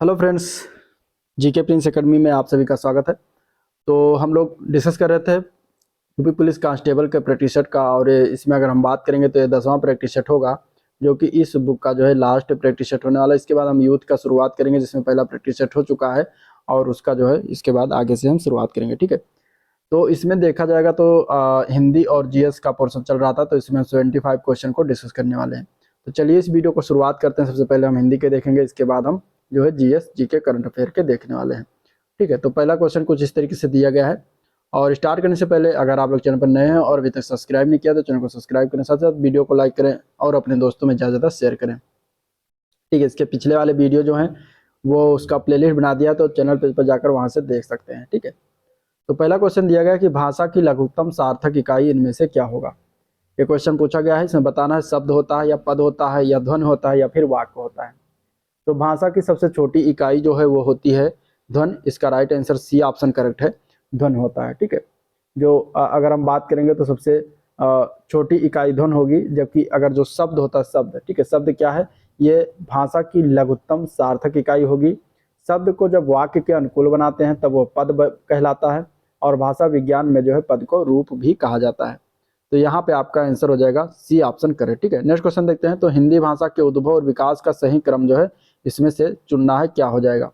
Hello friends, GK Prince academy में आप सभी का स्वागत है। तो हम लोग डिस्कस कर रहे थे यूपी पुलिस कांस्टेबल के प्रैक्टिस सेट का, और इसमें अगर हम बात करेंगे तो ये 10वां प्रैक्टिस सेट होगा, जो कि इस बुक का जो है लास्ट प्रैक्टिस सेट होने वाला है। इसके बाद हम यूथ का शुरुआत करेंगे, जिसमें पहला प्रैक्टिस सेट हो चुका है, और उसका जो है इसके बाद आगे से हम शुरुआत करेंगे। ठीक है, तो इसमें देखा जाएगा तो हिंदी और जीएस का पोर्शन चल रहा था, तो इसमें 75 क्वेश्चन को डिस्कस करने वाले हैं। तो चलिए इस वीडियो को शुरुआत करते हैं। सबसे पहले हम हिंदी के देखेंगे, इसके बाद हम जो है जीएस जीके करंट अफेयर के देखने वाले हैं। ठीक है, तो पहला क्वेश्चन कुछ इस तरीके से दिया गया है। और स्टार्ट करने से पहले अगर आप लोग चैनल पर नए हैं और अभी तक सब्सक्राइब नहीं किया तो चैनल को सब्सक्राइब करें, साथ साथ वीडियो को लाइक करें और अपने दोस्तों में ज़्यादा शेयर करें। ठीक है, इसके पिछले वाले वीडियो जो हैं वो उसका प्लेलिस्ट बना दिया, तो चैनल पेज पर जाकर वहाँ से देख सकते हैं। ठीक है, तो पहला क्वेश्चन दिया गया कि भाषा की लघुत्तम सार्थक इकाई इनमें से क्या होगा। ये क्वेश्चन पूछा गया है, इसमें बताना है शब्द होता है या पद होता है या ध्वन होता है या फिर वाक्य होता है। तो भाषा की सबसे छोटी इकाई जो है वो होती है ध्वन। इसका right answer C option correct है, ध्वन होता है। ठीक है, जो अगर हम बात करेंगे तो सबसे छोटी इकाई ध्वन होगी, जबकि अगर जो शब्द होता है शब्द, ठीक है, शब्द क्या है, ये भाषा की लघुत्तम सार्थक इकाई होगी। शब्द को जब वाक्य के अनुकूल बनाते हैं तब वो पद कहलाता है, और भाषा विज्ञान में जो है पद को रूप भी कहा जाता है। तो यहाँ पे आपका आंसर हो जाएगा सी ऑप्शन करेक्ट। ठीक है, नेक्स्ट क्वेश्चन देखते हैं। तो हिंदी भाषा के उद्भव और विकास का सही क्रम जो है इसमें से चुनना है, क्या हो जाएगा।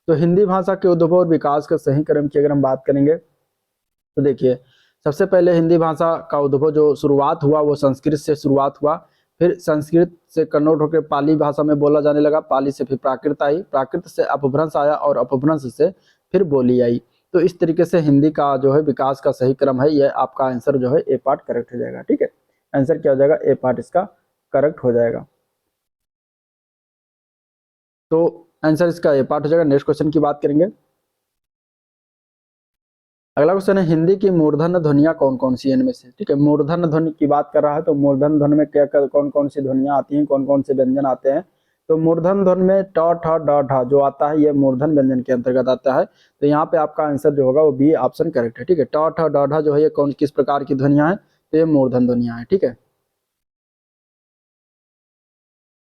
तो हिंदी भाषा के उद्भव और विकास का सही क्रम की अगर हम बात करेंगे तो देखिए, सबसे पहले हिंदी भाषा का उद्भव जो शुरुआत हुआ वो संस्कृत से शुरुआत हुआ, फिर संस्कृत से कन्वर्ट होकर पाली भाषा में बोला जाने लगा, पाली से फिर प्राकृत आई, प्राकृत से अपभ्रंश आया और अपभ्रंश से फिर बोली आई। तो इस तरीके से हिंदी का जो है विकास का सही क्रम है। यह आपका आंसर जो है ए पार्ट करेक्ट हो जाएगा। ठीक है, आंसर क्या हो जाएगा, ए पार्ट इसका करेक्ट हो जाएगा। तो आंसर इसका ए पार्ट हो जाएगा। नेक्स्ट क्वेश्चन की बात करेंगे। अगला क्वेश्चन है, हिंदी की मूर्धन्य ध्वनियां कौन कौन सी है इनमें से। ठीक है, मूर्धन्य ध्वनि की बात कर रहा है, तो मूर्धन्य ध्वनि में क्या कौन कौन सी ध्वनियां आती हैं, कौन कौन से व्यंजन आते हैं। तो मूर्धन्य ध्वनि में ट ठ ड ढ जो आता है ये मूर्धन्य व्यंजन के अंतर्गत आता है। तो यहाँ पे आपका आंसर जो होगा वो बी ऑप्शन करेक्ट है। ठीक है, ट ठ ड ढ जो है ये कौन किस प्रकार की ध्वनियां हैं, तो ये मूर्धन्य ध्वनियां हैं। ठीक है,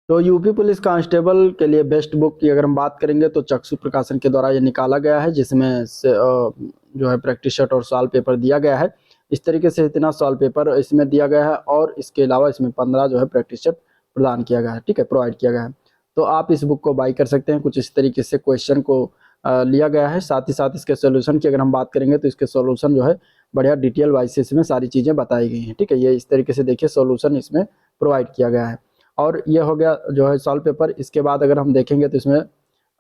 तो यूपी पुलिस कांस्टेबल के लिए बेस्ट बुक की अगर हम बात करेंगे तो चक्षु प्रकाशन के द्वारा ये निकाला गया है, जिसमें से जो है प्रैक्टिस सेट और सवाल पेपर दिया गया है। इस तरीके से इतना सवाल पेपर इसमें दिया गया है, और इसके अलावा इसमें 15 जो है प्रैक्टिस सेट प्रदान किया गया है। ठीक है, प्रोवाइड किया गया है। तो आप इस बुक को बाई कर सकते हैं। कुछ इस तरीके से क्वेश्चन को लिया गया है, साथ ही साथ इसके सोल्यूशन की अगर हम बात करेंगे तो इसके सोल्यूशन जो है बढ़िया डिटेल वाइज इसमें सारी चीज़ें बताई गई हैं। ठीक है, ये इस तरीके से देखिए सोल्यूशन इसमें प्रोवाइड किया गया है। और ये हो गया जो है सॉल्व पेपर। इसके बाद अगर हम देखेंगे तो इसमें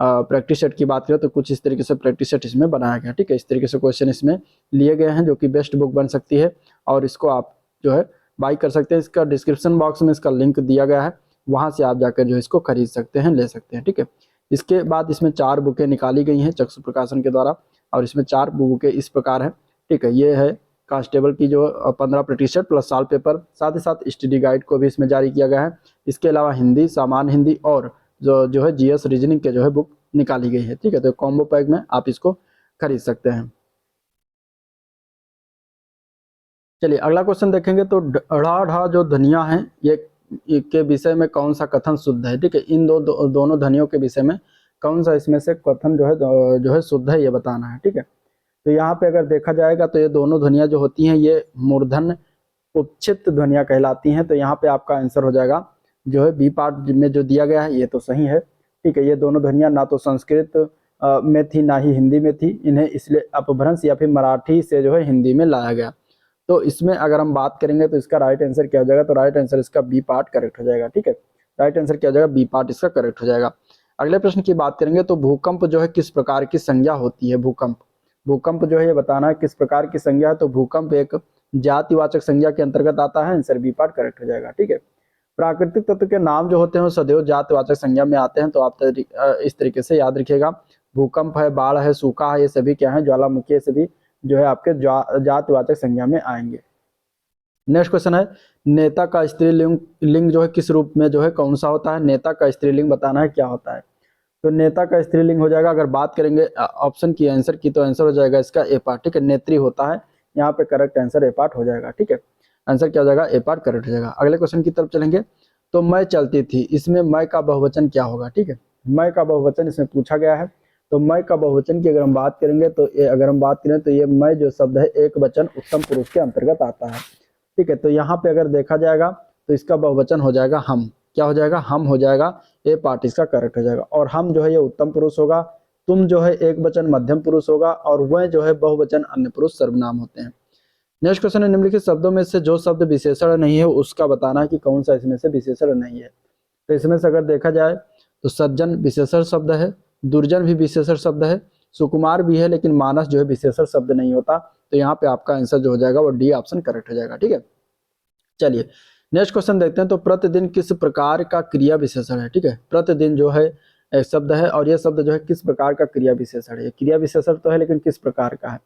प्रैक्टिस सेट की बात करें तो कुछ इस तरीके से प्रैक्टिस सेट इसमें बनाया गया। ठीक है, इस तरीके से क्वेश्चन इसमें लिए गए हैं, जो कि बेस्ट बुक बन सकती है, और इसको आप जो है बाई कर सकते हैं। इसका डिस्क्रिप्शन बॉक्स में इसका लिंक दिया गया है, वहाँ से आप जाकर जो है इसको खरीद सकते हैं, ले सकते हैं। ठीक है, इसके बाद इसमें 4 बुकें निकाली गई हैं चक्षु प्रकाशन के द्वारा, और इसमें 4 बुकें इस प्रकार है। ठीक है, ये है कांस्टेबल की जो 15 practice set plus solve paper, साथ ही साथ स्टडी गाइड को भी इसमें जारी किया गया है। इसके अलावा हिंदी, सामान्य हिंदी और जो है जीएस रीजनिंग के जो है बुक निकाली गई है। ठीक है, तो कॉम्बो पैक में आप इसको खरीद सकते हैं। चलिए अगला क्वेश्चन देखेंगे। तो ढ़ ढ जो ध्वनियां हैं ये के विषय में कौन सा कथन शुद्ध है। ठीक है, इन दोनों ध्वनियों के विषय में कौन सा इसमें से कथन जो है शुद्ध है, ये बताना है। ठीक है, तो यहाँ पे अगर देखा जाएगा तो ये दोनों ध्वनियां जो होती हैं ये मूर्धन्य उपक्षिप्त ध्वनियां कहलाती हैं। तो यहाँ पे आपका आंसर हो जाएगा जो है बी पार्ट में जो दिया गया है ये तो सही है। ठीक है, ये दोनों ध्वनियां ना तो संस्कृत में थी ना ही हिंदी में थी, इन्हें इसलिए अपभ्रंश या फिर मराठी से जो है हिंदी में लाया गया। तो इसमें अगर हम बात करेंगे तो इसका राइट आंसर क्या हो जाएगा, तो राइट आंसर इसका बी पार्ट करेक्ट हो जाएगा। ठीक है, राइट आंसर क्या हो जाएगा, बी पार्ट इसका करेक्ट हो जाएगा। अगले प्रश्न की बात करेंगे। तो भूकंप जो है किस प्रकार की संज्ञा होती है। भूकंप भूकंप जो है ये बताना है किस प्रकार की संज्ञा है। तो भूकंप एक जातिवाचक संज्ञा के अंतर्गत आता है, आंसर बी पार्ट करेक्ट हो जाएगा। ठीक है, प्राकृतिक तत्व के नाम जो होते हैं वो सदैव जातिवाचक संज्ञा में आते हैं, तो आप इस तरीके से याद रखिएगा। भूकंप है, बाढ़ है, सूखा है, ये सभी क्या है, ज्वालामुखी, सभी जो है आपके जातिवाचक संज्ञा में आएंगे। नेक्स्ट क्वेश्चन है, नेता का स्त्रीलिंग लिंग जो है किस रूप में जो है कौन सा होता है। नेता का स्त्रीलिंग बताना है क्या होता है। तो नेता का स्त्रीलिंग हो जाएगा, अगर बात करेंगे ऑप्शन की आंसर की, तो आंसर हो जाएगा इसका ए पार्ट। ठीक है, नेत्री होता है, यहाँ पे करेक्ट आंसर ए पार्ट हो जाएगा। ठीक है, आंसर क्या हो जाएगा, ए पार्ट करेक्ट हो जाएगा। अगले क्वेश्चन की तरफ चलेंगे। तो मैं चलती थी, इसमें मैं का बहुवचन क्या होगा। ठीक है, मैं का बहुवचन इसमें पूछा गया है। तो मैं का बहुवचन की अगर हम बात करेंगे तो ये मैं जो शब्द है एक वचन उत्तम पुरुष के अंतर्गत आता है। ठीक है, तो यहाँ पे अगर देखा जाएगा तो इसका बहुवचन हो जाएगा हम। क्या हो जाएगा? हम हो जाएगा। ए पार्ट इसका करेक्ट हो जाएगा। और हम जो है ये उत्तम पुरुष होगा, तुम जो है एक वचन मध्यम पुरुष होगा, और वह जो है बहुवचन अन्य पुरुष सर्वनाम होते हैं। नेक्स्ट क्वेश्चन है, निम्नलिखित शब्दों में से जो शब्द विशेषण नहीं है उसका बताना है कि कौन सा इसमें से विशेषण नहीं है। तो इसमें से अगर देखा जाए तो सज्जन विशेषण शब्द है, दुर्जन भी विशेषण शब्द है, सुकुमार भी है, लेकिन मानस जो है विशेषण शब्द नहीं होता। तो यहाँ पे आपका आंसर जो हो जाएगा वो डी ऑप्शन करेक्ट हो जाएगा। ठीक है, चलिए नेक्स्ट क्वेश्चन देखते हैं। तो प्रतिदिन किस प्रकार का क्रिया विशेषण है? ठीक है, प्रतिदिन जो है एक शब्द है और यह शब्द जो है किस प्रकार का क्रिया विशेषण है? क्रिया विशेषण तो है लेकिन किस प्रकार का है?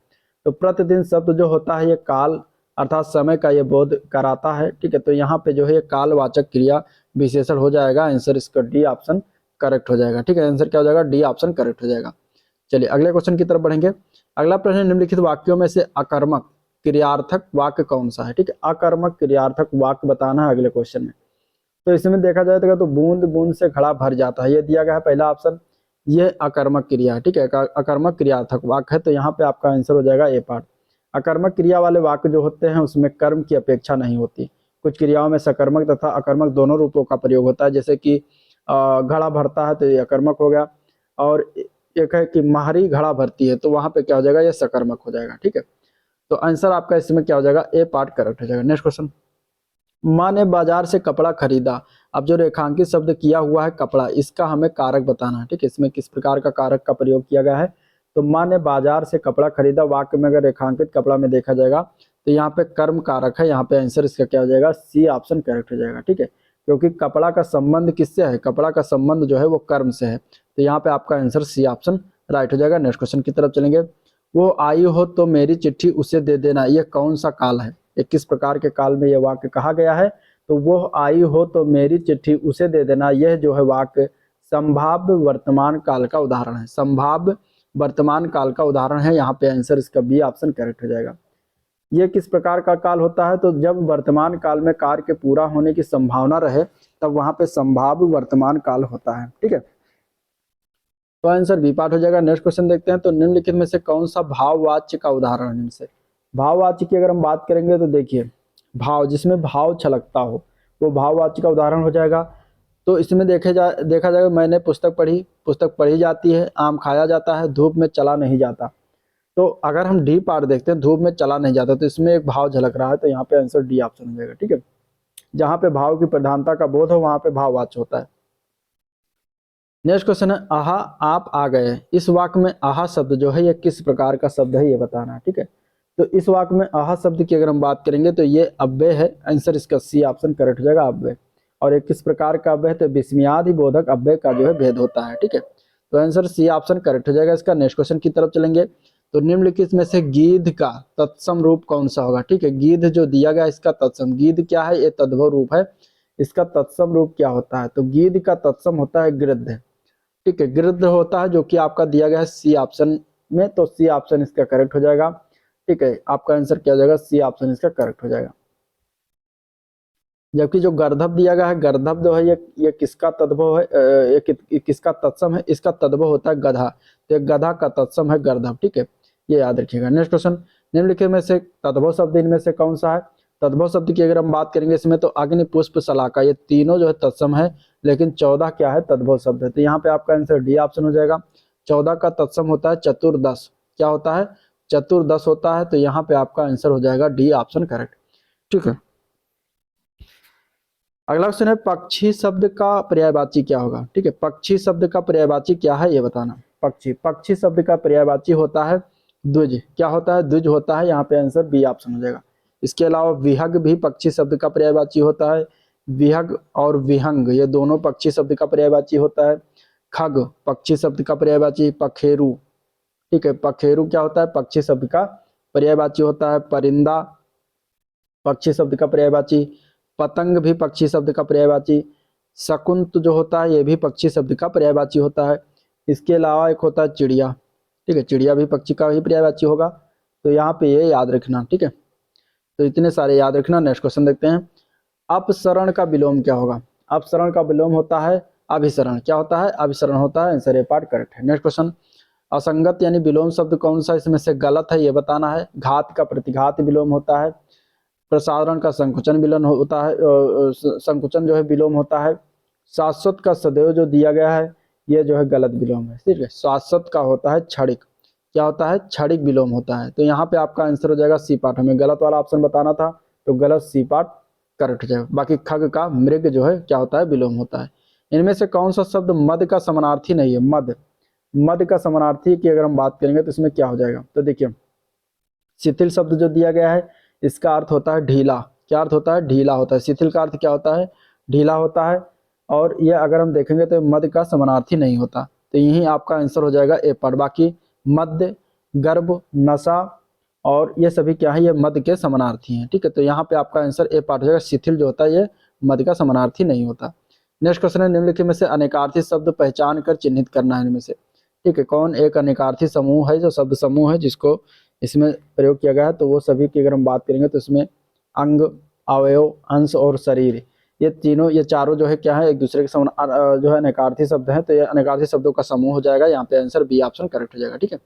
तो प्रतिदिन शब्द जो होता है ये काल अर्थात समय का ये बोध कराता है। ठीक है, तो यहाँ पे जो है ये कालवाचक क्रिया विशेषण हो जाएगा। आंसर इसका डी ऑप्शन करेक्ट हो जाएगा। ठीक है, आंसर क्या हो जाएगा? डी ऑप्शन करेक्ट हो जाएगा। चलिए अगले क्वेश्चन की तरफ बढ़ेंगे। अगला प्रश्न, निम्नलिखित वाक्यों में से अकर्मक क्रियार्थक वाक्य कौन सा है? ठीक है, अकर्मक क्रियार्थक वाक्य बताना है अगले क्वेश्चन में। तो इसमें देखा जाए तो बूंद बूंद से घड़ा भर जाता है, ये दिया गया है पहला ऑप्शन, ये अकर्मक क्रिया है। ठीक है, अकर्मक क्रियार्थक वाक्य है, तो यहाँ पे आपका आंसर हो जाएगा ए पार्ट। अकर्मक क्रिया वाले वाक्य जो होते हैं उसमें कर्म की अपेक्षा नहीं होती। कुछ क्रियाओं में सकर्मक तथा अकर्मक दोनों रूपों का प्रयोग होता है, जैसे कि घड़ा भरता है तो ये अकर्मक हो गया, और एक है कि माहरी घड़ा भरती है, तो वहां पे क्या हो जाएगा? ये सकर्मक हो जाएगा। ठीक है, तो आंसर आपका इसमें क्या हो जाएगा? ए पार्ट करेक्ट हो जाएगा। नेक्स्ट क्वेश्चन, माँ ने बाजार से कपड़ा खरीदा। अब जो रेखांकित शब्द किया हुआ है कपड़ा, इसका हमें कारक बताना है। ठीक है, इसमें किस प्रकार का कारक का प्रयोग किया गया है? तो माँ ने बाजार से कपड़ा खरीदा वाक्य में अगर रेखांकित कपड़ा में देखा जाएगा तो यहाँ पे कर्म कारक है। यहाँ पे आंसर इसका क्या हो जाएगा? सी ऑप्शन करेक्ट हो जाएगा। ठीक है, क्योंकि कपड़ा का संबंध किससे है? कपड़ा का संबंध जो है वो कर्म से है, तो यहाँ पे आपका आंसर सी ऑप्शन राइट हो जाएगा। नेक्स्ट क्वेश्चन की तरफ चलेंगे। वो आई हो तो मेरी चिट्ठी उसे दे देना, ये कौन सा काल है? ये किस प्रकार के काल में यह वाक्य कहा गया है? तो वो आई हो तो मेरी चिट्ठी उसे दे देना, यह जो है वाक्य संभाव्य वर्तमान काल का उदाहरण है। संभाव्य वर्तमान काल का उदाहरण है। यहाँ पे आंसर इसका बी ऑप्शन करेक्ट हो जाएगा। यह किस प्रकार का काल होता है? तो जब वर्तमान काल में कार्य के पूरा होने की संभावना रहे तब वहां पे संभाव्य वर्तमान काल होता है। ठीक है, तो आंसर बी पार्ट हो जाएगा। नेक्स्ट क्वेश्चन देखते हैं। तो निम्नलिखित में से कौन सा भाववाच्य का उदाहरण है? इनसे भाववाच्य की अगर हम बात करेंगे तो देखिए, भाव जिसमें भाव छलकता हो वो भाववाच्य का उदाहरण हो जाएगा। तो इसमें देखा जाएगा, मैंने पुस्तक पढ़ी जाती है, आम खाया जाता है, धूप में चला नहीं जाता। तो अगर हम डी पार्ट देखते हैं, धूप में चला नहीं जाता, तो इसमें एक भाव झलक रहा है, तो यहाँ पे आंसर डी ऑप्शन हो जाएगा। ठीक है, जहाँ पे भाव की प्रधानता का बोध हो वहां पे भाववाच्य होता है। नेक्स्ट क्वेश्चन है, आहा आप आ गए। इस वाक्य में आहा शब्द जो है ये किस प्रकार का शब्द है ये बताना है। ठीक है, तो इस वाक्य में आहा शब्द की अगर हम बात करेंगे तो ये अव्यय है। आंसर इसका सी ऑप्शन करेक्ट हो जाएगा, अव्यय। और एक किस प्रकार का अव्यय? तो विस्मयादि बोधक अव्यय का जो है भेद होता है। ठीक है, तो आंसर सी ऑप्शन करेक्ट हो जाएगा इसका। नेक्स्ट क्वेश्चन की तरफ चलेंगे। तो निम्नलिखित में से गीध का तत्सम रूप कौन सा होगा? ठीक है, गीध जो दिया गया इसका तत्सम, गीध क्या है? ये तद्भव रूप है। इसका तत्सम रूप क्या होता है? तो गीध का तत्सम होता है गृध्र। ठीक है, गृध्र होता है, जो कि आपका दिया गया है सी ऑप्शन में, तो सी ऑप्शन इसका करेक्ट हो जाएगा। ठीक है, आपका आंसर क्या हो जाएगा? सी ऑप्शन इसका करेक्ट हो जाएगा। जबकि जो गर्दभ दिया गया है, गर्दभ जो है ये किसका तद्भव है? ये किसका तत्सम है? इसका तद्भव होता है गधा, तो गधा का तत्सम है गर्दभ। ठीक है, ये याद रखिएगा। नेक्स्ट क्वेश्चन, निम्नलिखित में से तद्भव शब्द इनमें से कौन सा है? तद्भव शब्द की अगर हम बात करेंगे इसमें तो अग्नि पुष्प शलाका, ये तीनों जो है तत्सम है, लेकिन 14 क्या है? तद्भव शब्द है। तो यहाँ पे आपका आंसर डी ऑप्शन हो जाएगा। 14 का तत्सम होता है चतुर्दश। क्या होता है? चतुर्दश होता है, तो यहाँ पे आपका आंसर हो जाएगा डी ऑप्शन करेक्ट। ठीक है, अगला क्वेश्चन है, पक्षी शब्द का पर्यायवाची क्या होगा? ठीक है, पक्षी शब्द का पर्यायवाची क्या है ये बताना। पक्षी शब्द का पर्यायवाची होता है द्विज। क्या होता है? द्विज होता है। यहाँ पे आंसर बी ऑप्शन हो जाएगा। इसके अलावा विहग भी पक्षी शब्द का पर्यायवाची होता है। विहग और विहंग ये दोनों पक्षी शब्द का पर्यायवाची होता है। खग पक्षी शब्द का पर्यायवाची। पखेरु, ठीक है, पखेरु क्या होता है? पक्षी शब्द का पर्यायवाची होता है। परिंदा पक्षी शब्द का पर्यायवाची। पतंग भी पक्षी शब्द का पर्यायवाची। शकुंत जो होता है ये भी पक्षी शब्द का पर्यायवाची होता है। इसके अलावा एक होता है चिड़िया। ठीक है, चिड़िया भी पक्षी का ही पर्यायवाची होगा, तो यहाँ पे ये याद रखना। ठीक है, तो इतने सारे याद रखना। नेक्स्ट क्वेश्चन देखते हैं। अपसरण का विलोम क्या होगा? अपसरण का विलोम होता है अभिसरण। क्या होता है? अभिसरण होता है। आंसर ए पार्ट करेक्ट है। नेक्स्ट क्वेश्चन, असंगत यानी विलोम शब्द कौन सा इसमें से गलत है ये बताना है। घात का प्रतिघात विलोम होता है। प्रसारण का संकुचन विलोम होता है, संकुचन जो है विलोम होता है। शाश्वत का सदैव जो दिया गया है ये जो है गलत विलोम है। ठीक है, शाश्वत का होता है क्षणिक। क्या होता है? क्षणिक विलोम होता है। तो यहाँ पे आपका आंसर हो जाएगा सी पार्ट। हमें गलत वाला ऑप्शन बताना था तो गलत सी पार्ट करेक्ट हो जाएगा। बाकी खग का मृग जो है क्या होता है? विलोम होता है। इनमें से कौन सा शब्द मद का समानार्थी नहीं है? मद, मद का समानार्थी की अगर हम बात करेंगे तो इसमें क्या हो जाएगा? तो देखिए, शिथिल शब्द जो दिया गया है इसका अर्थ होता है ढीला। क्या अर्थ होता है? ढीला होता है। शिथिल का अर्थ क्या होता है? ढीला होता है। और ये अगर हम देखेंगे तो मद का समानार्थी नहीं होता। तो यही आपका आंसर हो जाएगा ए पार्ट। बाकी मध्य, गर्भ, नशा और ये सभी क्या है? ये मद के समानार्थी हैं। ठीक है, तो यहाँ पे आपका आंसर ए पार्ट हो जाएगा। शिथिल जो होता है ये मद का समानार्थी नहीं होता। नेक्स्ट क्वेश्चन है, निम्नलिखित में से अनेकार्थी शब्द पहचान कर चिन्हित करना है इनमें से। ठीक है, कौन एक अनेकार्थी समूह है जो शब्द समूह है जिसको इसमें प्रयोग किया गया है? तो वो सभी की अगर हम बात करेंगे तो इसमें अंग, अवयव, अंश और शरीर, ये तीनों, ये चारों जो है क्या है? एक दूसरे के समान जो है अनेकार्थी शब्द है। तो ये अनेकार्थी शब्दों का समूह हो जाएगा। यहाँ पे आंसर बी ऑप्शन करेक्ट हो जाएगा। ठीक है,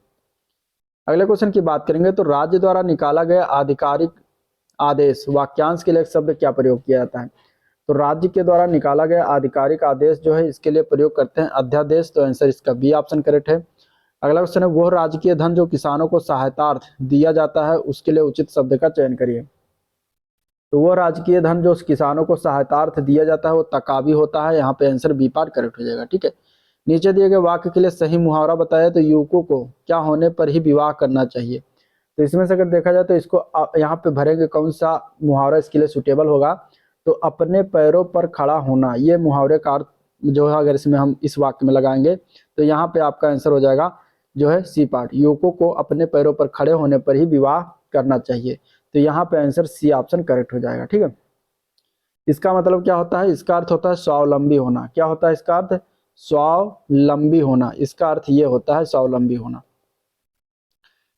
अगले क्वेश्चन की बात करेंगे तो राज्य द्वारा निकाला गया आधिकारिक आदेश वाक्यांश के लिए शब्द क्या प्रयोग किया जाता है? तो राज्य के द्वारा निकाला गया आधिकारिक आदेश जो है इसके लिए प्रयोग करते हैं अध्यादेश। तो आंसर इसका बी ऑप्शन करेक्ट है। अगला क्वेश्चन है, वह राजकीय धन जो किसानों को सहायतार्थ दिया जाता है उसके लिए उचित शब्द का चयन करिए। तो वह राजकीय धन जो किसानों को सहायतार्थ दिया जाता है वो तकावी होता है। यहाँ पे आंसर बी पार्ट करेक्ट हो जाएगा। ठीक है, नीचे दिए गए वाक्य के लिए सही मुहावरा बताया। तो युवकों को क्या होने पर ही विवाह करना चाहिए? तो इसमें से अगर देखा जाए तो इसको यहाँ पे भरेंगे कौन सा मुहावरा इसके लिए सुटेबल होगा? तो अपने पैरों पर खड़ा होना, ये मुहावरे का अर्थ जो है अगर इसमें हम इस वाक्य में लगाएंगे तो यहाँ पे आपका आंसर हो जाएगा जो है सी पार्ट, युवकों को अपने पैरों पर खड़े होने पर ही विवाह करना चाहिए। तो यहाँ पे आंसर सी ऑप्शन करेक्ट हो जाएगा। ठीक है, इसका मतलब क्या होता है? इसका अर्थ होता है स्वावलंबी होना। क्या होता है इसका अर्थ? स्वावलंबी होना। इसका अर्थ ये होता है स्वावलंबी होना।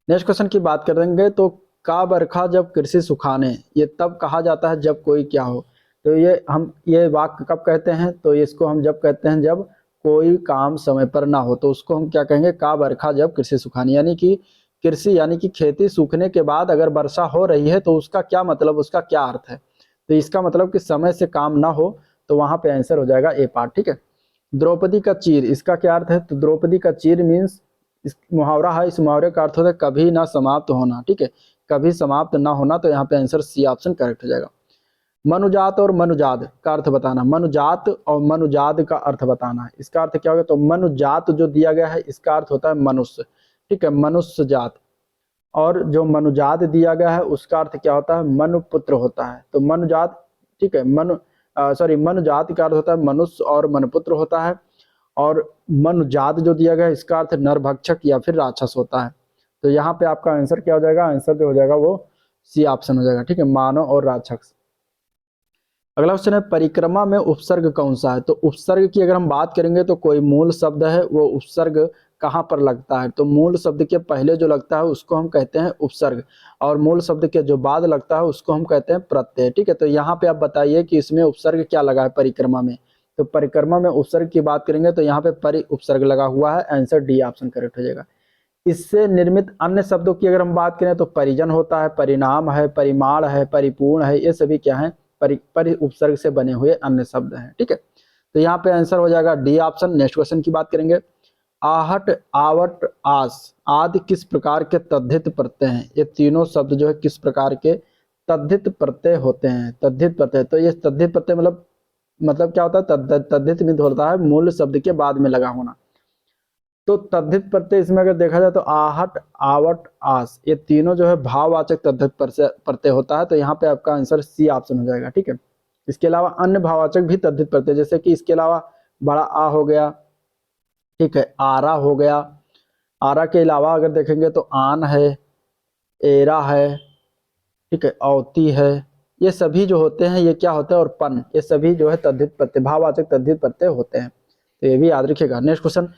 नेक्स्ट क्वेश्चन की बात करेंगे तो का बरखा जब कृषि सुखाने, ये तब कहा जाता है जब कोई क्या हो। तो ये वाक्य कब कहते हैं? तो इसको हम जब कहते हैं जब कोई काम समय पर ना हो, तो उसको हम क्या कहेंगे? का बरखा जब कृषि सुखाने, यानी कि कृषि यानी कि खेती सूखने के बाद अगर वर्षा हो रही है तो उसका क्या मतलब, उसका क्या अर्थ है? तो इसका मतलब कि समय से काम ना हो। तो वहां पे आंसर हो जाएगा ए पार्ट। ठीक है, द्रौपदी का चीर, इसका क्या अर्थ है? तो द्रौपदी का चीर मीन्स इस मुहावरा है, इस मुहावरे का अर्थ होता है कभी ना समाप्त होना। ठीक है, कभी समाप्त ना होना। तो यहाँ पे आंसर सी ऑप्शन करेक्ट हो जाएगा। मनुजात और मनुजाद का अर्थ बताना। मनुजात और मनुजाद का अर्थ बताना है। इसका अर्थ क्या होगा? तो मनुजात जो दिया गया है इसका अर्थ होता है मनुष्य। ठीक है, मनुष्य जात। और जो मनुजात दिया गया है उसका अर्थ क्या होता है? मनुपुत्र होता है। तो मनुजात, ठीक है, मनुजात का अर्थ होता है मनुष्य और मनुपुत्र होता है। और मनुजात जो दिया गया है इसका अर्थ नरभक्षक या फिर राक्षस होता है। तो यहाँ पे आपका आंसर क्या हो जाएगा? आंसर जो हो जाएगा वो सी ऑप्शन हो जाएगा। ठीक है, मानव और राक्षस। अगला क्वेश्चन है, परिक्रमा में उपसर्ग कौन सा है? तो उपसर्ग की अगर हम बात करेंगे तो कोई मूल शब्द है वो उपसर्ग कहाँ पर लगता है? तो मूल शब्द के पहले जो लगता है उसको हम कहते हैं उपसर्ग, और मूल शब्द के जो बाद लगता है उसको हम कहते हैं प्रत्यय। ठीक है, तो यहाँ पे आप बताइए कि इसमें उपसर्ग क्या लगा है परिक्रमा में? तो परिक्रमा में उपसर्ग की बात करेंगे तो यहाँ पे परि उपसर्ग लगा हुआ है। आंसर डी ऑप्शन करेक्ट हो जाएगा। इससे निर्मित अन्य शब्दों की अगर हम बात करें तो परिजन होता है, परिणाम है, परिमाण है, परिपूर्ण है, ये सभी क्या है? परि उपसर्ग से बने हुए अन्य शब्द हैं। ठीक है, तो यहाँ पे आंसर हो जाएगा डी ऑप्शन। नेक्स्ट क्वेश्चन की बात करेंगे, आहट, आवट, आस आदि किस प्रकार के तद्धित प्रत्यय हैं? ये तीनों शब्द जो है किस प्रकार के तद्धित प्रत्यय होते हैं? तद्धित प्रत्यय, तो ये तद्धित प्रत्यय मतलब क्या होता है? तद्धित में होता है मूल शब्द के बाद में लगा होना। तो तद्धित प्रत्यय इसमें अगर देखा जाए तो आहट, आवट, आस, ये तीनों जो है भाववाचक तद्धित प्रत्यय होता है। तो यहाँ पे आपका आंसर सी ऑप्शन हो जाएगा। ठीक है, इसके अलावा अन्य भाववाचक भी तद्धित प्रत्यय, जैसे कि इसके अलावा बड़ा आ हो गया, ठीक है, आरा हो गया। आरा के अलावा अगर देखेंगे तो आन है, एरा है, ठीक है, औती है, ये सभी जो होते हैं ये क्या होते हैं? और पन, ये सभी जो है तद्धित प्रत्यय, भाववाचक तद्धित प्रत्यय होते हैं। तो ये भी याद रखिएगा। नेक्स्ट क्वेश्चन,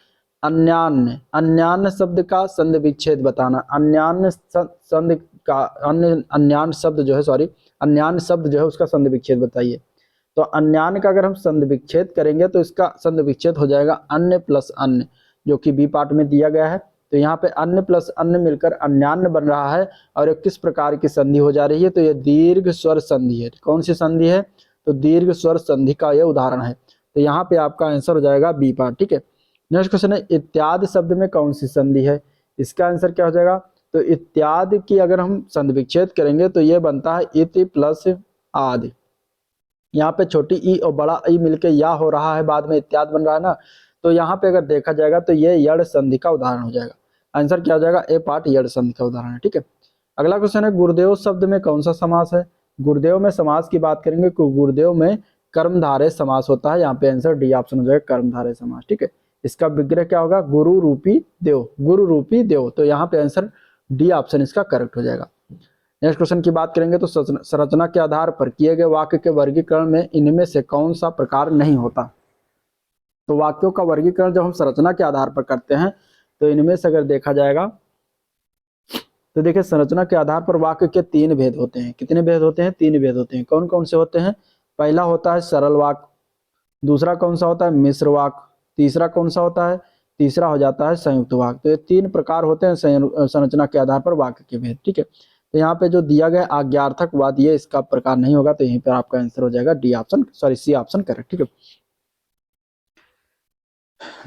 अन्यान्य, अन्यान्य शब्द का संधि विच्छेद बताना। अन्यान्य शब्द जो है उसका संधि विच्छेद बताइए। तो अन्यान्य का अगर हम संधि विच्छेद करेंगे तो इसका संधि विच्छेद हो जाएगा अन्य प्लस अन्य, जो कि बी पार्ट में दिया गया है। तो यहाँ पे अन्य प्लस अन्य मिलकर अन्यान्य बन रहा है और ये किस प्रकार की संधि हो जा रही है, तो ये दीर्घ स्वर संधि है। कौन सी संधि है, तो दीर्घ स्वर संधि का यह उदाहरण है। तो यहाँ पे आपका आंसर हो जाएगा बी पार्ट। ठीक है, नेक्स्ट क्वेश्चन है इत्यादि शब्द में कौन सी संधि है। इसका आंसर क्या हो जाएगा, तो इत्यादि की अगर हम संधि विच्छेद करेंगे तो ये बनता है इति प्लस आदि। यहाँ पे छोटी ई और बड़ा ई मिलके या हो रहा है, बाद में इत्यादि बन रहा है ना। तो यहाँ पे अगर देखा जाएगा तो ये यड़ संधि का उदाहरण हो जाएगा। आंसर क्या हो जाएगा, ए पार्ट यड़ संधि का उदाहरण है। ठीक है, अगला क्वेश्चन है गुरुदेव शब्द में कौन सा समास है। गुरुदेव में समास की बात करेंगे तो गुरुदेव में कर्मधारय समास होता है। यहाँ पे आंसर डी ऑप्शन हो जाएगा, कर्मधारय समास। ठीक है, इसका विग्रह क्या होगा, गुरु रूपी देव, गुरु रूपी देव। तो यहाँ पे आंसर डी ऑप्शन इसका करेक्ट हो जाएगा। नेक्स्ट क्वेश्चन की बात करेंगे तो संरचना के आधार पर किए गए वाक्य के वर्गीकरण में इनमें से कौन सा प्रकार नहीं होता। तो वाक्यों का वर्गीकरण जब हम संरचना के आधार पर करते हैं तो इनमें से अगर देखा जाएगा तो देखिए संरचना के आधार पर वाक्य के तीन भेद होते हैं। कितने भेद होते हैं, तीन भेद होते हैं। कौन कौन से होते हैं, पहला होता है सरल वाक्य, दूसरा कौन सा होता है मिश्र वाक्य, तीसरा कौन सा होता है, तीसरा हो जाता है संयुक्त वाक्य। तो ये तीन प्रकार होते हैं संरचना के आधार पर वाक्य के भेद। ठीक है, तो यहाँ पे जो दिया गया आज्ञार्थक वाद ये इसका प्रकार नहीं होगा, तो यहीं पर आपका आंसर हो जाएगा D option, sorry C option correct. ठीक है,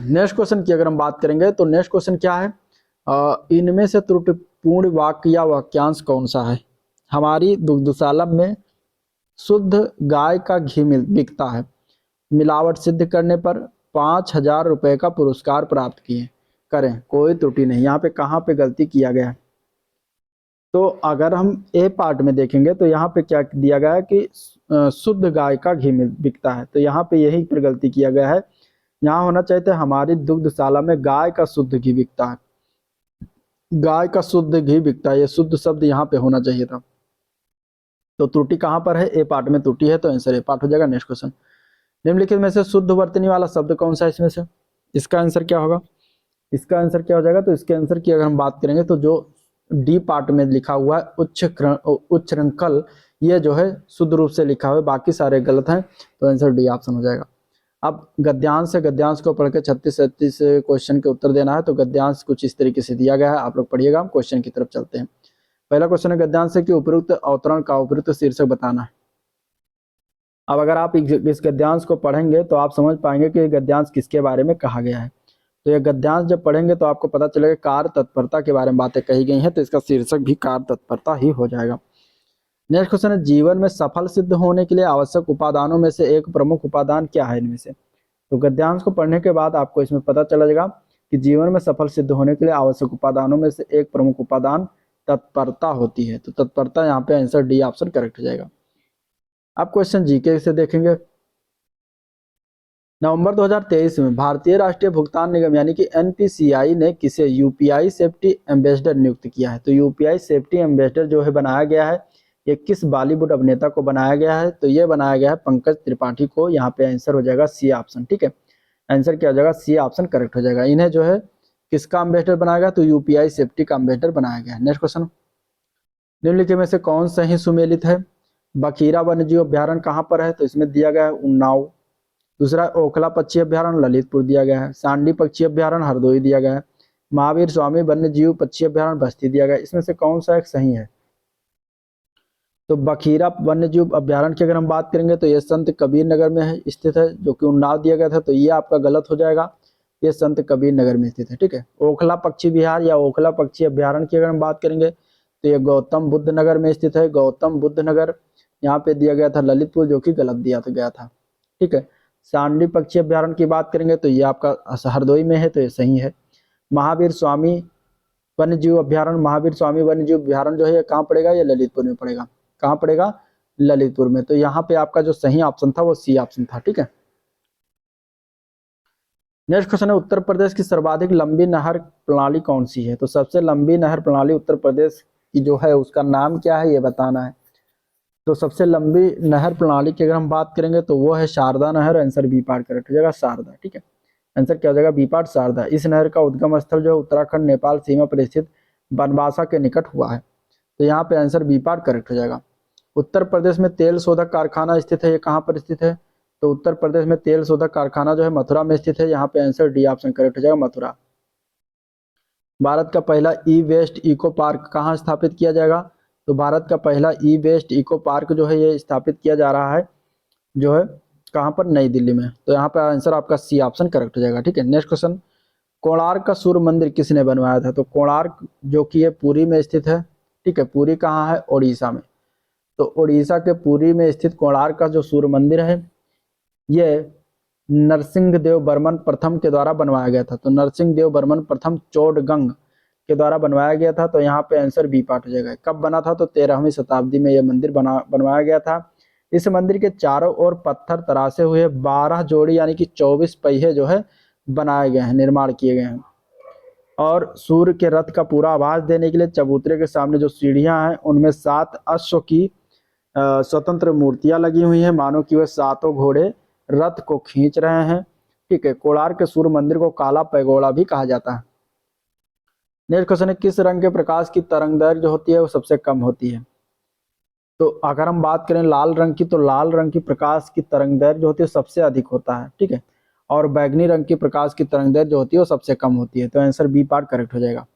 नेक्स्ट क्वेश्चन की अगर हम बात करेंगे तो नेक्स्ट क्वेश्चन क्या है, इनमें से त्रुटिपूर्ण वाक्य या वाक्यांश कौन सा है। हमारी दुग्धशाला में शुद्ध गाय का घी बिकता है, मिलावट सिद्ध करने पर 5,000 रुपए का पुरस्कार प्राप्त किए करें, कोई त्रुटि नहीं। यहाँ पे कहाँ पे गलती किया गया है, तो अगर हम ए पार्ट में देखेंगे तो यहाँ पे क्या दिया गया है कि शुद्ध गाय का घी बिकता है, तो यहाँ पे यही पर गलती किया गया है। यहाँ होना चाहिए था हमारी दुग्धशाला में गाय का शुद्ध घी बिकता है, गाय का शुद्ध घी बिकता है, ये शुद्ध शब्द यहाँ पे होना चाहिए था। तो त्रुटि कहाँ पर है, ए पार्ट में त्रुटि है, तो आंसर ए पार्ट हो जाएगा। नेक्स्ट क्वेश्चन, निम्नलिखित में से शुद्ध वर्तनी वाला शब्द कौन सा है इसमें से। इसका आंसर क्या होगा, इसका आंसर क्या हो जाएगा, तो इसके आंसर की अगर हम बात करेंगे तो जो डी पार्ट में लिखा हुआ है उच्छृंखल, ये जो है शुद्ध रूप से लिखा हुआ है, बाकी सारे गलत हैं, तो आंसर डी ऑप्शन हो जाएगा। अब गद्यांश से गद्यांश को पढ़ के 36-37 क्वेश्चन के उत्तर देना है। तो गद्यांश कुछ इस तरीके से दिया गया है, आप लोग पढ़िएगा। हम क्वेश्चन की तरफ चलते हैं। पहला क्वेश्चन है गद्यांश से कि उपयुक्त अवतरण का उपयुक्त शीर्षक बताना है। अब अगर आप इस गद्यांश को पढ़ेंगे तो आप समझ पाएंगे कि गद्यांश किसके बारे में कहा गया है। तो ये गद्यांश जब पढ़ेंगे तो आपको पता चलेगा कार्य तत्परता के बारे में बातें कही गई हैं, तो इसका शीर्षक भी कार्य तत्परता ही हो जाएगा। नेक्स्ट क्वेश्चन है जीवन में सफल सिद्ध होने के लिए आवश्यक उपादानों में से एक प्रमुख उपादान क्या है इनमें से। तो गद्यांश को पढ़ने के बाद आपको इसमें पता चला जाएगा कि जीवन में सफल सिद्ध होने के लिए आवश्यक उपादानों में से एक प्रमुख उपादान तत्परता होती है। तो तत्परता यहाँ पे आंसर डी ऑप्शन करेक्ट हो जाएगा। अब क्वेश्चन जीके से देखेंगे। नवंबर 2023 में भारतीय राष्ट्रीय भुगतान निगम यानी कि एनपीसीआई ने किसे यूपीआई सेफ्टी एम्बेसडर नियुक्त किया है। तो यूपीआई सेफ्टी एम्बेसडर जो है बनाया गया है, ये किस बॉलीवुड अभिनेता को बनाया गया है। तो ये बनाया गया है पंकज त्रिपाठी को। यहाँ पे आंसर हो जाएगा सी ऑप्शन। ठीक है, आंसर क्या हो जाएगा, सी ऑप्शन करेक्ट हो जाएगा। इन्हें जो है किसका एम्बेसडर बनाया गया, तो यूपीआई सेफ्टी का एम्बेसडर बनाया गया है। नेक्स्ट क्वेश्चन, निम्नलिखित में से कौन सही सुमेलित है। बखीरा वन्यजीव अभ्यारण्य कहाँ पर है, तो इसमें दिया गया है उन्नाव। दूसरा ओखला पक्षी अभ्यारण्य ललितपुर दिया गया है। सांडी पक्षी अभ्यारण्य हरदोई दिया गया है। महावीर स्वामी वन्य जीव पक्षी अभ्यारण्य बस्ती दिया गया है। इसमें से कौन सा एक सही है, तो बखीरा वन्य जीव अभ्यारण्य की अगर हम बात करेंगे तो ये संत कबीर नगर में है स्थित है, जो कि उन्नाव दिया गया था, तो ये आपका गलत हो जाएगा, ये संत कबीर नगर में स्थित है। ठीक है, ओखला पक्षी विहार या ओखला पक्षी अभ्यारण्य की अगर हम बात करेंगे तो ये गौतम बुद्ध नगर में स्थित है, गौतम बुद्ध नगर। यहाँ पे दिया गया था ललितपुर, जो कि गलत दिया गया था। ठीक है, सांडी पक्षी अभ्यारण्य की बात करेंगे तो ये आपका हरदोई में है, तो ये सही है। महावीर स्वामी वन्य जीव अभ्यारण्य, महावीर स्वामी वन्य जीव अभ्यारण्य जो है ये कहाँ पड़ेगा, ये ललितपुर में पड़ेगा। कहाँ पड़ेगा, ललितपुर में। तो यहाँ पे आपका जो सही ऑप्शन था वो सी ऑप्शन था। ठीक है, नेक्स्ट क्वेश्चन है उत्तर प्रदेश की सर्वाधिक लंबी नहर प्रणाली कौन सी है। तो सबसे लंबी नहर प्रणाली उत्तर प्रदेश की जो है उसका नाम क्या है, ये बताना है। तो सबसे लंबी नहर प्रणाली की अगर हम बात करेंगे तो वो है शारदा नहर। आंसर बी पार्ट करेक्ट हो जाएगा, शारदा। ठीक है, आंसर क्या हो जाएगा, बी पार्ट शारदा। इस नहर का उद्गम स्थल जो है उत्तराखंड नेपाल सीमा पर स्थित बनवासा के निकट हुआ है। तो यहाँ पे आंसर बी पार्ट करेक्ट हो जाएगा। उत्तर प्रदेश में तेल शोधक कारखाना स्थित है, ये कहाँ पर स्थित है? तो उत्तर प्रदेश में तेल शोधक कारखाना जो है मथुरा में स्थित है। यहाँ पे आंसर डी ऑप्शन करेक्ट हो जाएगा, मथुरा। भारत का पहला ई वेस्ट इको पार्क कहाँ स्थापित किया जाएगा? तो भारत का पहला ई वेस्ट इको पार्क जो है ये स्थापित किया जा रहा है जो है कहाँ पर? नई दिल्ली में। तो यहाँ पर आंसर आपका सी ऑप्शन करेक्ट हो जाएगा, ठीक है। नेक्स्ट क्वेश्चन, कोणार्क का सूर्य मंदिर किसने बनवाया था? तो कोणार्क जो कि ये पुरी में स्थित है, ठीक है। पुरी कहाँ है? उड़ीसा में। तो उड़ीसा के पुरी में स्थित कोणार्क का जो सूर्य मंदिर है ये नरसिंह देव बर्मन प्रथम के द्वारा बनवाया गया था। तो नरसिंह देव बर्मन प्रथम चोडगंग के द्वारा बनवाया गया था। तो यहाँ पे आंसर बी पार्ट हो जाएगा। कब बना था? तो 13वीं शताब्दी में यह मंदिर बनवाया गया था। इस मंदिर के चारों ओर पत्थर तरासे हुए 12 जोड़ी यानी कि 24 पहिए जो है बनाए गए हैं, निर्माण किए गए हैं। और सूर्य के रथ का पूरा आभास देने के लिए चबूतरे के सामने जो सीढ़ियां हैं उनमें 7 अश्व की स्वतंत्र मूर्तियां लगी हुई हैं, मानो कि वह सातों घोड़े रथ को खींच रहे हैं, ठीक है। कोणार्क के सूर्य मंदिर को काला पैगोड़ा भी कहा जाता है। नेक्स्ट क्वेश्चन है, किस रंग के प्रकाश की तरंगदैर्घ्य जो होती है वो सबसे कम होती है? तो अगर हम बात करें लाल रंग की, तो लाल रंग की प्रकाश की तरंगदैर्घ्य जो होती है सबसे अधिक होता है, ठीक है। और बैगनी रंग की प्रकाश की तरंगदैर्घ्य जो होती है वो सबसे कम होती है। तो आंसर बी पार्ट करेक्ट हो जाएगा।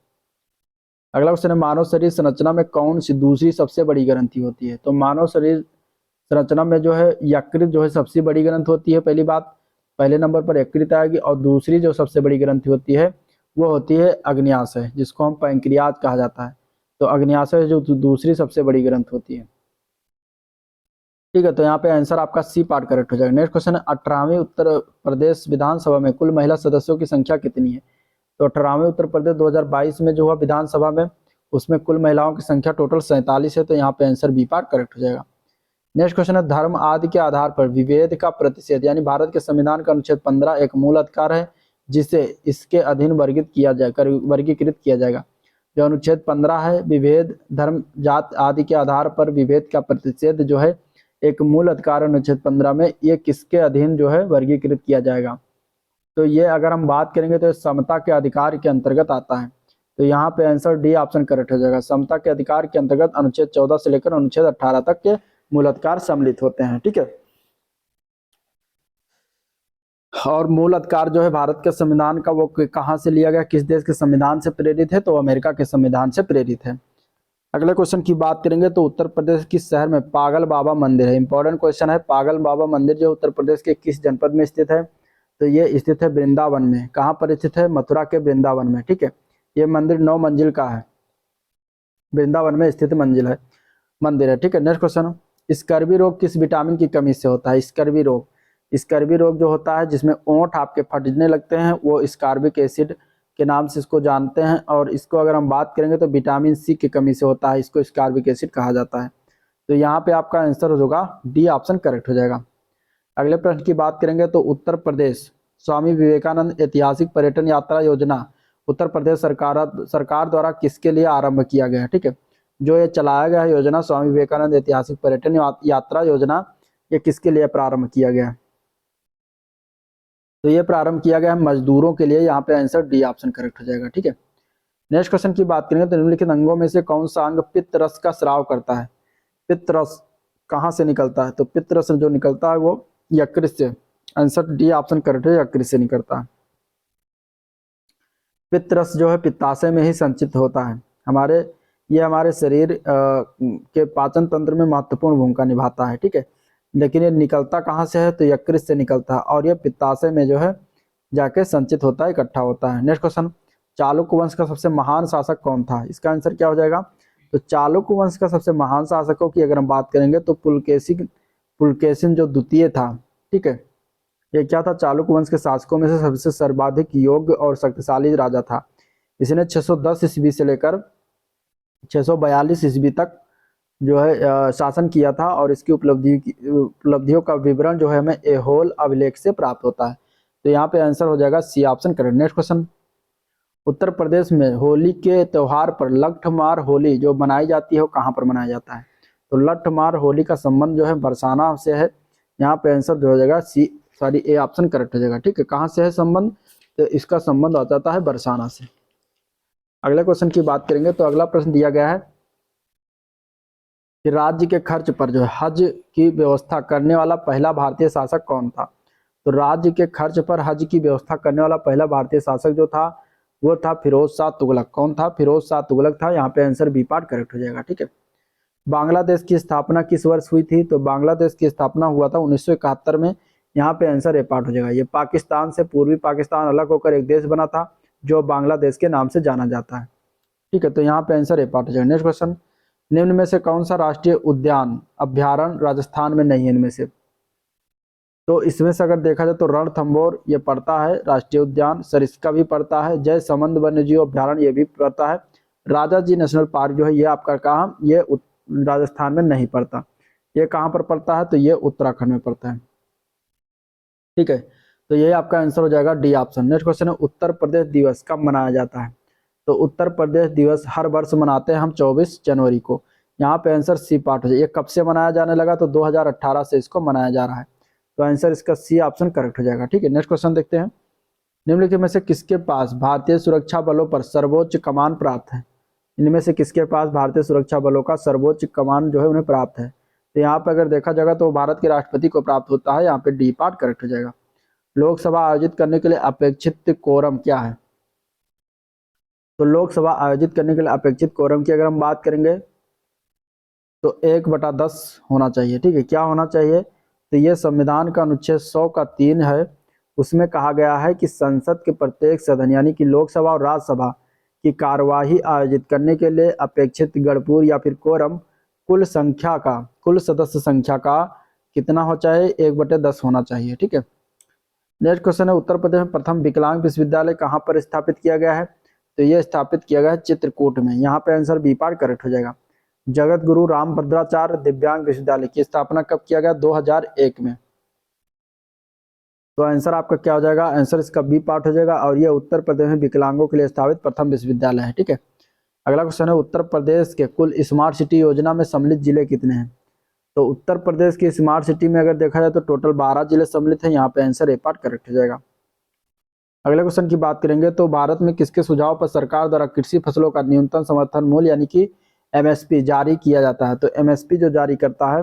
अगला क्वेश्चन है, मानव शरीर संरचना में कौन सी दूसरी सबसे बड़ी ग्रंथि होती है? तो मानव शरीर संरचना में जो है यकृत जो है सबसे बड़ी ग्रंथि होती है। पहली बात, पहले नंबर पर यकृत आएगी। और दूसरी जो सबसे बड़ी ग्रंथि होती है वो होती है अग्न्याशय, जिसको हम पैंक्रियाज कहा जाता है। तो अग्न्याशय जो दूसरी सबसे बड़ी ग्रंथि होती है, ठीक है। तो यहाँ पे आंसर आपका सी पार्ट करेक्ट हो जाएगा। नेक्स्ट क्वेश्चन है, 18वीं उत्तर प्रदेश विधानसभा में कुल महिला सदस्यों की संख्या कितनी है? तो 18वीं उत्तर प्रदेश 2022 में जो हुआ विधानसभा में, उसमें कुल महिलाओं की संख्या टोटल 47 है। तो यहाँ पे आंसर बी पार्ट करेक्ट हो जाएगा। नेक्स्ट क्वेश्चन है, धर्म आदि के आधार पर विभेद का प्रतिषेध, यानी भारत के संविधान का अनुच्छेद 15 एक मूल अधिकार है जिसे इसके अधीन वर्गीकृत किया जाएगा। जो अनुच्छेद 15 है, विभेद धर्म जात आदि के आधार पर विभेद का प्रतिषेध जो है एक मूल अधिकार अनुच्छेद 15 में, ये किसके अधीन जो है वर्गीकृत किया जाएगा? तो ये अगर हम बात करेंगे तो समता के अधिकार के अंतर्गत आता है। तो यहाँ पे आंसर डी ऑप्शन करेक्ट हो जाएगा। समता के अधिकार के अंतर्गत अनुच्छेद 14 से लेकर अनुच्छेद 18 तक के मूल अधिकार सम्मिलित होते हैं, ठीक है। और मूल अधिकार जो है भारत के संविधान का वो कहाँ से लिया गया, किस देश के संविधान से प्रेरित है? तो अमेरिका के संविधान से प्रेरित है। अगले क्वेश्चन की बात करेंगे तो उत्तर प्रदेश किस शहर में पागल बाबा मंदिर है? इंपॉर्टेंट क्वेश्चन है। पागल बाबा मंदिर जो उत्तर प्रदेश के किस जनपद में स्थित है? तो ये स्थित है वृंदावन में। कहाँ पर स्थित है? मथुरा के वृंदावन में, ठीक है। ये मंदिर 9 मंजिल का है, वृंदावन में स्थित मंदिर है, ठीक है। नेक्स्ट क्वेश्चन, स्कर्वी रोग किस विटामिन की कमी से होता है? स्कर्वी रोग जो होता है जिसमें ओंठ आपके फटने लगते हैं वो स्कॉर्बिक एसिड के नाम से इसको जानते हैं। और इसको अगर हम बात करेंगे तो विटामिन सी की कमी से होता है, इसको स्कॉर्बिक एसिड कहा जाता है। तो यहाँ पे आपका आंसर होगा डी ऑप्शन करेक्ट हो जाएगा। अगले प्रश्न की बात करेंगे तो उत्तर प्रदेश स्वामी विवेकानंद ऐतिहासिक पर्यटन यात्रा योजना उत्तर प्रदेश सरकार द्वारा किसके लिए आरंभ किया गया है? ठीक है, जो ये चलाया गया है योजना स्वामी विवेकानंद ऐतिहासिक पर्यटन यात्रा योजना, ये किसके लिए प्रारंभ किया गया है? तो ये प्रारंभ किया गया है मजदूरों के लिए। यहाँ पे आंसर डी ऑप्शन करेक्ट हो जाएगा, ठीक है। नेक्स्ट क्वेश्चन की बात करेंगे तो निम्नलिखित अंगों में से कौन सा अंग पित्त रस का स्राव करता है? पित्त रस कहाँ से निकलता है? तो पित्त रस जो निकलता है वो यकृत से। आंसर डी ऑप्शन करेक्ट है, यकृत से निकलता है। पित्त रस जो है पित्ताशय में ही संचित होता है। ये हमारे शरीर के पाचन तंत्र में महत्वपूर्ण भूमिका निभाता है, ठीक है। लेकिन ये निकलता कहाँ से है? तो यकृत से निकलता है और ये पित्ताशय में जो है जाके संचित होता है, इकट्ठा होता है। नेक्स्ट क्वेश्चन, चालुक्य वंश का सबसे महान शासक कौन था? इसका आंसर क्या हो जाएगा? तो चालुक्य वंश का सबसे महान शासकों की अगर हम बात करेंगे तो पुलकेशिन जो द्वितीय था, ठीक है। ये क्या था? चालुक्य वंश के शासकों में से सबसे सर्वाधिक योग्य और शक्तिशाली राजा था। इसने 610 ईस्वी से लेकर 642 ईस्वी तक जो है शासन किया था और इसकी उपलब्धियों का विवरण जो है हमें ऐहोल अभिलेख से प्राप्त होता है। तो यहाँ पे आंसर हो जाएगा C option correct. Next question, Uttar Pradesh में होली के त्योहार पर लठमार होली जो मनाई जाती है वो कहाँ पर मनाया जाता है? तो लठमार होली का संबंध जो है बरसाना से है। यहाँ पे आंसर जो हो जाएगा ए ऑप्शन करेक्ट हो जाएगा, ठीक है। कहाँ से है संबंध? तो इसका संबंध आ जाता है बरसाना से। अगले क्वेश्चन की बात करेंगे तो अगला प्रश्न दिया गया है, कि राज्य के खर्च पर जो है हज की व्यवस्था करने वाला पहला भारतीय शासक कौन था। तो राज्य के खर्च पर हज की व्यवस्था करने वाला पहला भारतीय शासक जो था वो था फिरोज शाह तुगलक। कौन था? फिरोज शाह तुगलक था। यहाँ पे आंसर बी पार्ट करेक्ट हो जाएगा। ठीक है। बांग्लादेश की स्थापना किस वर्ष हुई थी? तो बांग्लादेश की स्थापना हुआ था 1971 में। यहाँ पे आंसर ए पार्ट हो जाएगा। ये पाकिस्तान से पूर्वी पाकिस्तान अलग होकर एक देश बना था जो बांग्लादेश के नाम से जाना जाता है। ठीक है, तो यहाँ पे आंसर ए पार्ट हो जाएगा। नेक्स्ट क्वेश्चन, निम्न में से कौन सा राष्ट्रीय उद्यान अभ्यारण्य राजस्थान में नहीं है? इनमें से तो इसमें से अगर देखा जाए तो रणथंभौर ये पड़ता है राष्ट्रीय उद्यान, सरिस्का भी पड़ता है, जय समंद वन्यजीव अभ्यारण्य ये भी पड़ता है, राजा जी नेशनल पार्क जो है ये आपका कहाँ, ये राजस्थान में नहीं पड़ता। ये कहाँ पर पड़ता है? तो ये उत्तराखंड में पड़ता है। ठीक है, तो ये आपका आंसर हो जाएगा डी ऑप्शन। नेक्स्ट क्वेश्चन है, उत्तर प्रदेश दिवस कब मनाया जाता है? तो उत्तर प्रदेश दिवस हर वर्ष मनाते हैं हम 24 जनवरी को। यहाँ पे आंसर सी पार्ट हो जाए। ये कब से मनाया जाने लगा? तो 2018 से इसको मनाया जा रहा है। तो आंसर इसका सी ऑप्शन करेक्ट हो जाएगा। ठीक है, नेक्स्ट क्वेश्चन देखते हैं, निम्नलिखित में से किसके पास भारतीय सुरक्षा बलों पर सर्वोच्च कमान प्राप्त है? इनमें से किसके पास भारतीय सुरक्षा बलों का सर्वोच्च कमान जो है उन्हें प्राप्त है? तो यहाँ पे अगर देखा जाएगा तो भारत के राष्ट्रपति को प्राप्त होता है। यहाँ पे डी पार्ट करेक्ट हो जाएगा। लोकसभा आयोजित करने के लिए अपेक्षित कोरम क्या है? तो लोकसभा आयोजित करने के लिए अपेक्षित कोरम की अगर हम बात करेंगे तो 1/10 होना चाहिए। ठीक है, क्या होना चाहिए? तो ये संविधान का अनुच्छेद 100 का 3 है। उसमें कहा गया है कि संसद के प्रत्येक सदन यानी कि लोकसभा और राज्यसभा की कार्यवाही आयोजित करने के लिए अपेक्षित गणपूर या फिर कोरम कुल सदस्य संख्या का कितना हो चाहिए? 1/10 होना चाहिए। ठीक है, नेक्स्ट क्वेश्चन है, उत्तर प्रदेश में प्रथम विकलांग विश्वविद्यालय कहाँ पर स्थापित किया गया है? तो ये स्थापित किया गया है चित्रकूट में। यहाँ पे आंसर बी पार्ट करेक्ट हो जाएगा। जगत गुरु रामभद्राचार्य दिव्यांग विश्वविद्यालय की स्थापना कब किया गया? 2001 में। तो आंसर आपका क्या हो जाएगा? आंसर इसका बी पार्ट हो जाएगा और ये उत्तर प्रदेश में विकलांगों के लिए स्थापित प्रथम विश्वविद्यालय है। ठीक है, अगला क्वेश्चन है, उत्तर प्रदेश के कुल स्मार्ट सिटी योजना में सम्मिलित जिले कितने हैं? तो उत्तर प्रदेश की स्मार्ट सिटी में अगर देखा जाए तो टोटल 12 जिले सम्मिलित हैं। यहाँ पे आंसर ए पार्ट करेक्ट हो जाएगा। अगले क्वेश्चन की बात करेंगे तो भारत में किसके सुझाव पर सरकार द्वारा कृषि फसलों का न्यूनतम समर्थन मूल्य यानी कि एमएसपी जारी किया जाता है? तो एमएसपी जो जारी करता है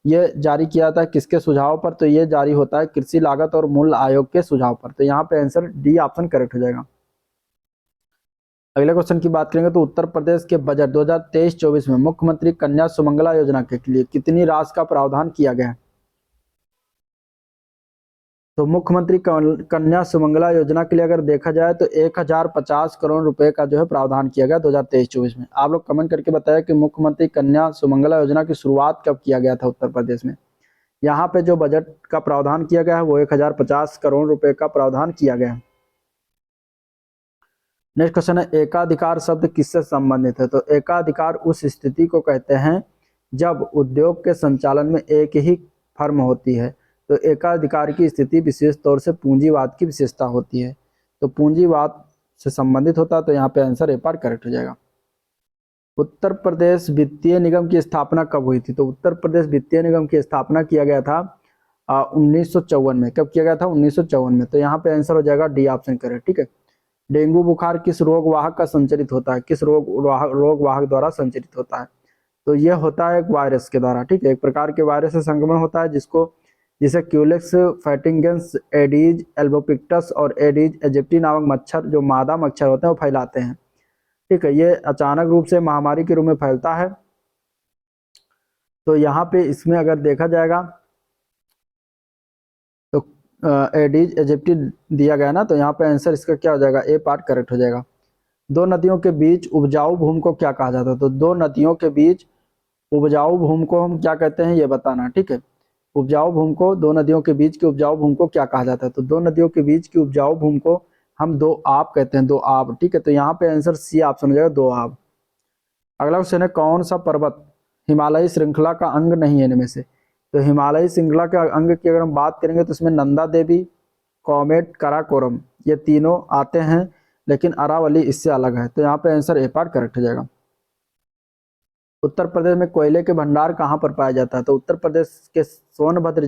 ये जारी किया जाता है किसके सुझाव पर? तो ये जारी होता है कृषि लागत और मूल्य आयोग के सुझाव पर। तो यहाँ पे आंसर डी ऑप्शन करेक्ट हो जाएगा। अगले क्वेश्चन की बात करेंगे तो उत्तर प्रदेश के बजट 2023-24 में मुख्यमंत्री कन्या सुमंगला योजना के लिए कितनी राशि का प्रावधान किया गया है? तो मुख्यमंत्री कन्या सुमंगला योजना के लिए अगर देखा जाए तो 1050 करोड़ रुपए का जो है प्रावधान किया गया 2023-24 में। आप लोग कमेंट करके बताया कि मुख्यमंत्री कन्या सुमंगला योजना की शुरुआत कब किया गया था उत्तर प्रदेश में। यहाँ पे जो बजट का प्रावधान किया गया है वो 1050 करोड़ रुपए का प्रावधान किया गया है। नेक्स्ट क्वेश्चन है, एकाधिकार शब्द किससे संबंधित है? तो एकाधिकार उस स्थिति को कहते हैं जब उद्योग के संचालन में एक ही फर्म होती है। तो एकाधिकार की स्थिति विशेष तौर से पूंजीवाद की विशेषता होती है। तो पूंजीवाद से संबंधित होता है। तो यहाँ पे आंसर ए पार्ट करेक्ट हो जाएगा। उत्तर प्रदेश वित्तीय निगम की स्थापना कब हुई थी? तो उत्तर प्रदेश वित्तीय निगम की स्थापना किया गया था 1954 में। कब किया गया था? 1954 में। तो यहाँ पे आंसर हो जाएगा डी ऑप्शन करेक्ट। ठीक है, डेंगू बुखार किस रोग वाहक का संचरित होता है? किस रोग वाहक द्वारा संचरित होता है? तो ये होता है एक वायरस के द्वारा। ठीक है, एक प्रकार के वायरस से संक्रमण होता है जिसे क्यूलेक्स फैटिंगेंस, एडीज एल्बोपिक्टस और एडीज एजिप्टी नामक मच्छर जो मादा मच्छर होते हैं वो फैलाते हैं। ठीक है, ये अचानक रूप से महामारी के रूप में फैलता है। तो यहाँ पे इसमें अगर देखा जाएगा तो एडीज एजिप्टी दिया गया ना, तो यहाँ पे आंसर इसका क्या हो जाएगा? ए पार्ट करेक्ट हो जाएगा। दो नदियों के बीच उपजाऊ भूमि को क्या कहा जाता है? तो दो नदियों के बीच उपजाऊ भूमि को हम क्या कहते हैं ये बताना। ठीक है, उपजाऊ भूमि को, दो नदियों के बीच की उपजाऊ भूमि को क्या कहा जाता है? तो दो नदियों के बीच की उपजाऊ भूमि को हम दो आब कहते हैं, दो आब। ठीक है, तो यहाँ पे आंसर सी ऑप्शन हो जाएगा, दो आब। अगला क्वेश्चन है, कौन सा पर्वत हिमालयी श्रृंखला का अंग नहीं है इनमें से? तो हिमालयी श्रृंखला के अंग की अगर हम बात करेंगे तो इसमें नंदा देवी, कॉमेट, काराकोरम ये तीनों आते हैं, लेकिन अरावली इससे अलग है। तो यहाँ पे आंसर ए पार्ट करेक्ट हो जाएगा। उत्तर प्रदेश में कोयले के भंडार कहाँ पर पाया जाता है? तो उत्तर प्रदेश के सोनभद्र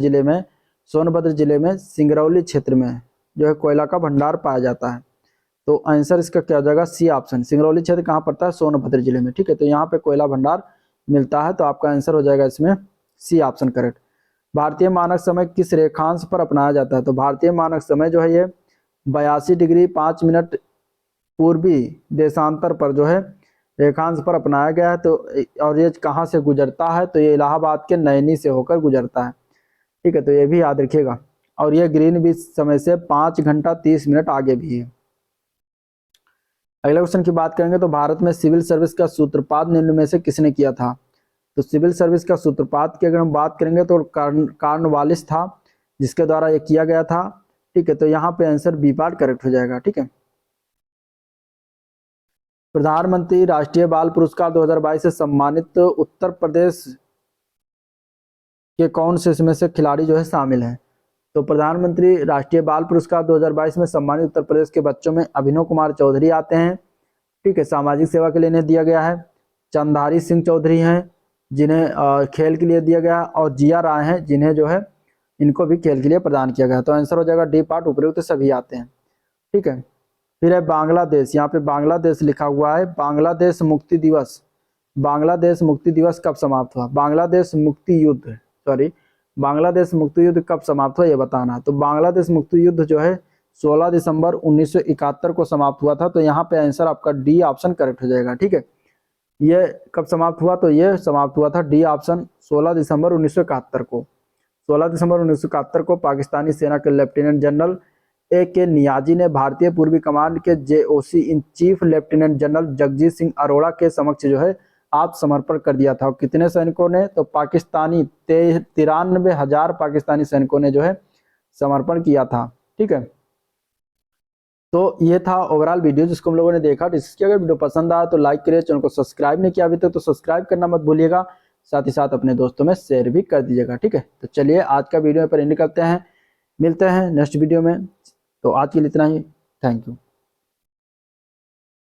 जिले में सिंगरौली क्षेत्र में जो है कोयला का भंडार पाया जाता है। तो आंसर इसका क्या हो जाएगा? C option. सिंगरौली क्षेत्र कहाँ पड़ता है? सोनभद्र जिले में। ठीक है, तो यहाँ पे कोयला भंडार मिलता है, तो आपका आंसर हो जाएगा इसमें सी ऑप्शन करेक्ट। भारतीय मानक समय किस रेखांश पर अपनाया जाता है? तो भारतीय मानक समय जो है ये 82 डिग्री 5 मिनट पूर्वी देशांतर पर जो है रेखांश पर अपनाया गया है। तो और ये कहाँ से गुजरता है? तो ये इलाहाबाद के नैनी से होकर गुजरता है। ठीक है, तो ये भी याद रखिएगा। और ये ग्रीनविच समय से 5 घंटा 30 मिनट आगे भी है। अगले क्वेश्चन की बात करेंगे तो भारत में सिविल सर्विस का सूत्रपात निम्न में से किसने किया था? तो सिविल सर्विस का सूत्रपात की अगर हम बात करेंगे तो कार्नवालिस था, जिसके द्वारा ये किया गया था। ठीक है, तो यहाँ पे आंसर बी पार्ट करेक्ट हो जाएगा। ठीक है, प्रधानमंत्री राष्ट्रीय बाल पुरस्कार 2022 से सम्मानित उत्तर प्रदेश के कौन से इसमें से खिलाड़ी जो है शामिल हैं? तो प्रधानमंत्री राष्ट्रीय बाल पुरस्कार 2022 में सम्मानित उत्तर प्रदेश के बच्चों में अभिनव कुमार चौधरी आते हैं। ठीक है, सामाजिक सेवा के लिए इन्हें दिया गया है। चंदारी सिंह चौधरी हैं, जिन्हें खेल के लिए दिया गया, और जिया राय हैं, जिन्हें जो है इनको भी खेल के लिए प्रदान किया गया। तो आंसर हो जाएगा डी पार्ट, उपयुक्त सभी आते हैं। ठीक है, फिर है बांग्लादेश। यहाँ पे बांग्लादेश लिखा हुआ है। बांग्लादेश मुक्ति दिवस, बांग्लादेश मुक्ति दिवस कब समाप्त हुआ? बांग्लादेश मुक्ति युद्ध, सॉरी, बांग्लादेश मुक्ति युद्ध कब समाप्त हुआ ये बताना। तो बांग्लादेश मुक्ति युद्ध जो है 16 दिसंबर 1971 को समाप्त हुआ था। तो यहाँ पे आंसर आपका डी ऑप्शन करेक्ट हो जाएगा। ठीक है, ये कब समाप्त हुआ? तो ये समाप्त हुआ था डी ऑप्शन 16 दिसंबर 1971 को। 16 दिसंबर 1971 को पाकिस्तानी सेना के लेफ्टिनेंट जनरल ए के नियाजी ने भारतीय पूर्वी कमांड के GOC in chief lieutenant general Jagjit Singh Arora के समक्ष जो है आत्मसमर्पण कर दिया था। कितने सैनिकों ने? तो पाकिस्तानी 93,000 पाकिस्तानी सैनिकों ने जो है समर्पण किया था। ठीक है, तो ये था ओवरऑल वीडियो जिसको हम लोगों ने देखा। इसकी अगर वीडियो पसंद आया तो लाइक करिए, चैनल को सब्सक्राइब नहीं किया अभी तक तो सब्सक्राइब करना मत भूलिएगा, साथ ही साथ अपने दोस्तों में शेयर भी कर दीजिएगा। ठीक है, तो चलिए आज का वीडियो पर एंड करते हैं, मिलते हैं नेक्स्ट वीडियो में। तो आज के लिए इतना ही, थैंक यू।